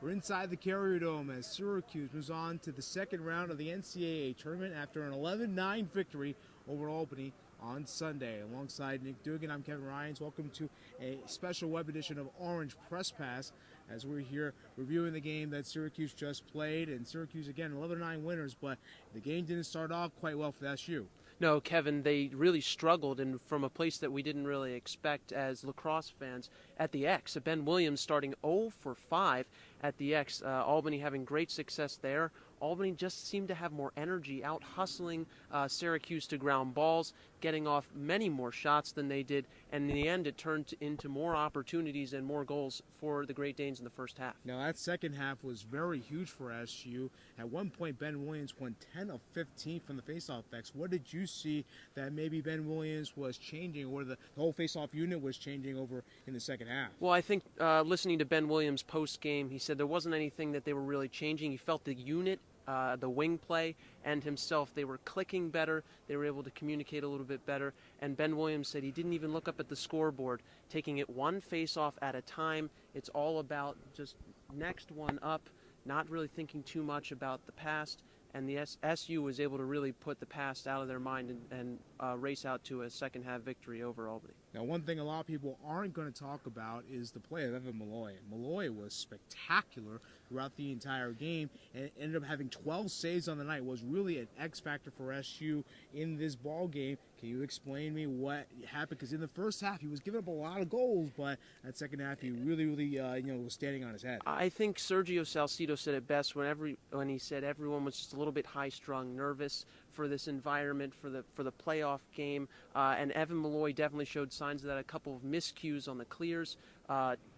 We're inside the Carrier Dome as Syracuse moves on to the second round of the NCAA tournament after an 11-9 victory over Albany on Sunday. Alongside Nick Dugan, I'm Kevin Ryans. Welcome to a special web edition of Orange Press Pass as we're here reviewing the game that Syracuse just played. And Syracuse, again, 11-9 winners, but the game didn't start off quite well for SU. No, Kevin, they really struggled, and from a place that we didn't really expect as lacrosse fans at the X. Ben Williams starting 0 for 5 at the X. Albany having great success there. Albany just seemed to have more energy, out hustling Syracuse to ground balls, getting off many more shots than they did, and in the end it turned into more opportunities and more goals for the Great Danes in the first half. Now that second half was very huge for SU. At one point Ben Williams won 10 of 15 from the faceoff X. What did you see that maybe Ben Williams was changing, or the whole faceoff unit was changing over in the second half? Well, I think listening to Ben Williams post-game, he said there wasn't anything that they were really changing. He felt the unit, the wing play, and himself, they were clicking better, they were able to communicate a little bit better, and Ben Williams said he didn't even look up at the scoreboard, taking it one face-off at a time. It's all about just next one up, not really thinking too much about the past, and the SU was able to really put the past out of their mind and race out to a second half victory over Albany. Now, one thing a lot of people aren't going to talk about is the play of Evan Malloy. Malloy was spectacular throughout the entire game and ended up having 12 saves on the night. Was really an X factor for SU in this ball game. Can you explain me what happened? Because in the first half he was giving up a lot of goals, but that second half he really was standing on his head. I think Sergio Salcido said it best when he said everyone was just a little bit high-strung, nervous for this environment, for the playoff game, and Evan Malloy definitely showed signs of that. A couple of miscues on the clears,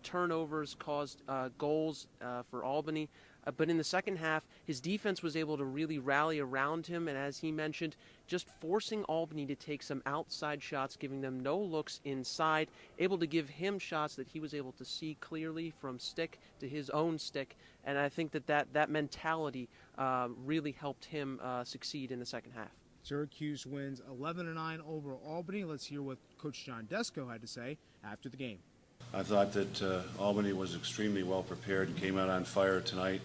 turnovers caused goals for Albany. But in the second half, his defense was able to really rally around him, and as he mentioned, just forcing Albany to take some outside shots, giving them no looks inside, able to give him shots that he was able to see clearly from stick to his own stick, and I think that mentality really helped him succeed in the second half. Syracuse wins 11-9 over Albany. Let's hear what Coach John Desko had to say after the game. I thought that Albany was extremely well prepared and came out on fire tonight.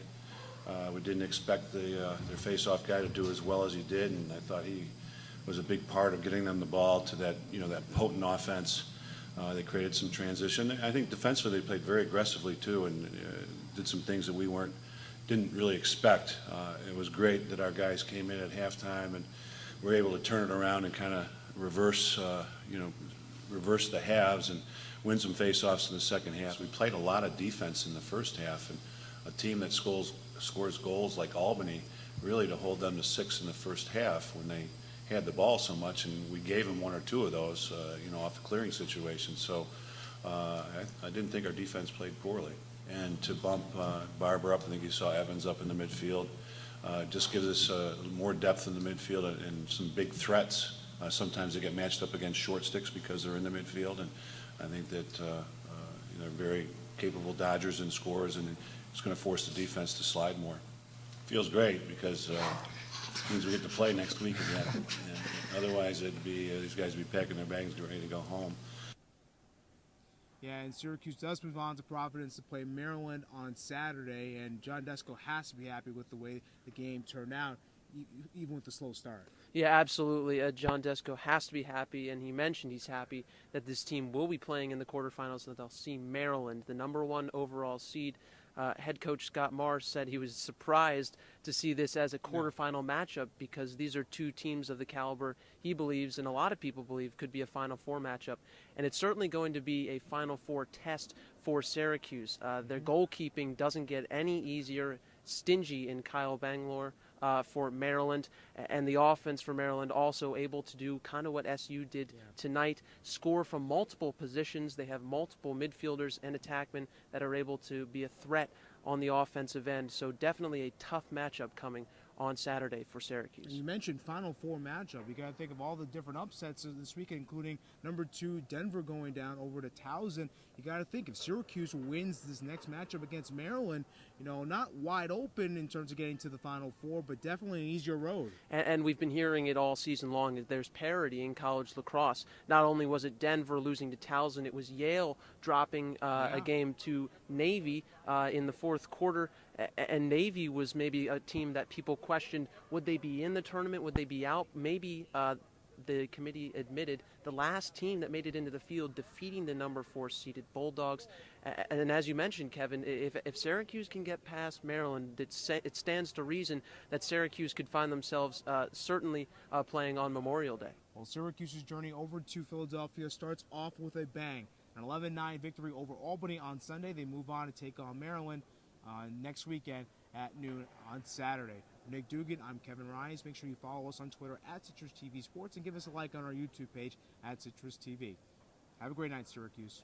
We didn't expect their face-off guy to do as well as he did, and I thought he was a big part of getting them the ball to that potent offense. They created some transition. I think defensively they played very aggressively too, and did some things that we didn't really expect. It was great that our guys came in at halftime and were able to turn it around and kind of reverse the halves and win some face-offs in the second half. We played a lot of defense in the first half, and a team that scores goals like Albany, really to hold them to 6 in the first half when they had the ball so much, and we gave them 1 or 2 of those, off the clearing situation. So I didn't think our defense played poorly. And to bump Barber up, I think you saw Evans up in the midfield, just gives us more depth in the midfield and some big threats. Sometimes they get matched up against short sticks because they're in the midfield, and I think that they're very capable dodgers and scorers, and it's going to force the defense to slide more. Feels great because it means we get to play next week again. And otherwise, it'd be these guys would be packing their bags and ready to go home. Yeah, and Syracuse does move on to Providence to play Maryland on Saturday, and John Desko has to be happy with the way the game turned out, even with the slow start. Yeah, absolutely. John Desko has to be happy, and he mentioned he's happy that this team will be playing in the quarterfinals, and that they'll see Maryland, the #1 overall seed. Head coach Scott Mars said he was surprised to see this as a quarterfinal matchup because these are two teams of the caliber he believes, and a lot of people believe, could be a Final Four matchup. And it's certainly going to be a Final Four test for Syracuse. Their goalkeeping doesn't get any easier. Stingy in Kyle Bangalore for Maryland, and the offense for Maryland also able to do kind of what SU did tonight, score from multiple positions. They have multiple midfielders and attackmen that are able to be a threat on the offensive end, so definitely a tough matchup coming on Saturday for Syracuse. You mentioned Final Four matchup. You got to think of all the different upsets this weekend, including #2 Denver going down over to Towson. you got to think if Syracuse wins this next matchup against Maryland, not wide open in terms of getting to the Final Four, but definitely an easier road. And we've been hearing it all season long that there's parity in college lacrosse. Not only was it Denver losing to Towson, it was Yale dropping a game to Navy in the fourth quarter. And Navy was maybe a team that people questioned, would they be in the tournament, would they be out? Maybe the committee admitted the last team that made it into the field, defeating the number 4 seeded Bulldogs. And as you mentioned, Kevin, if Syracuse can get past Maryland, it stands to reason that Syracuse could find themselves certainly playing on Memorial Day. Well, Syracuse's journey over to Philadelphia starts off with a bang. An 11-9 victory over Albany on Sunday. They move on to take on Maryland next weekend at noon on Saturday. For Nick Dugan, I'm Kevin Ryans. Make sure you follow us on Twitter at Citrus TV Sports and give us a like on our YouTube page at Citrus TV. Have a great night, Syracuse.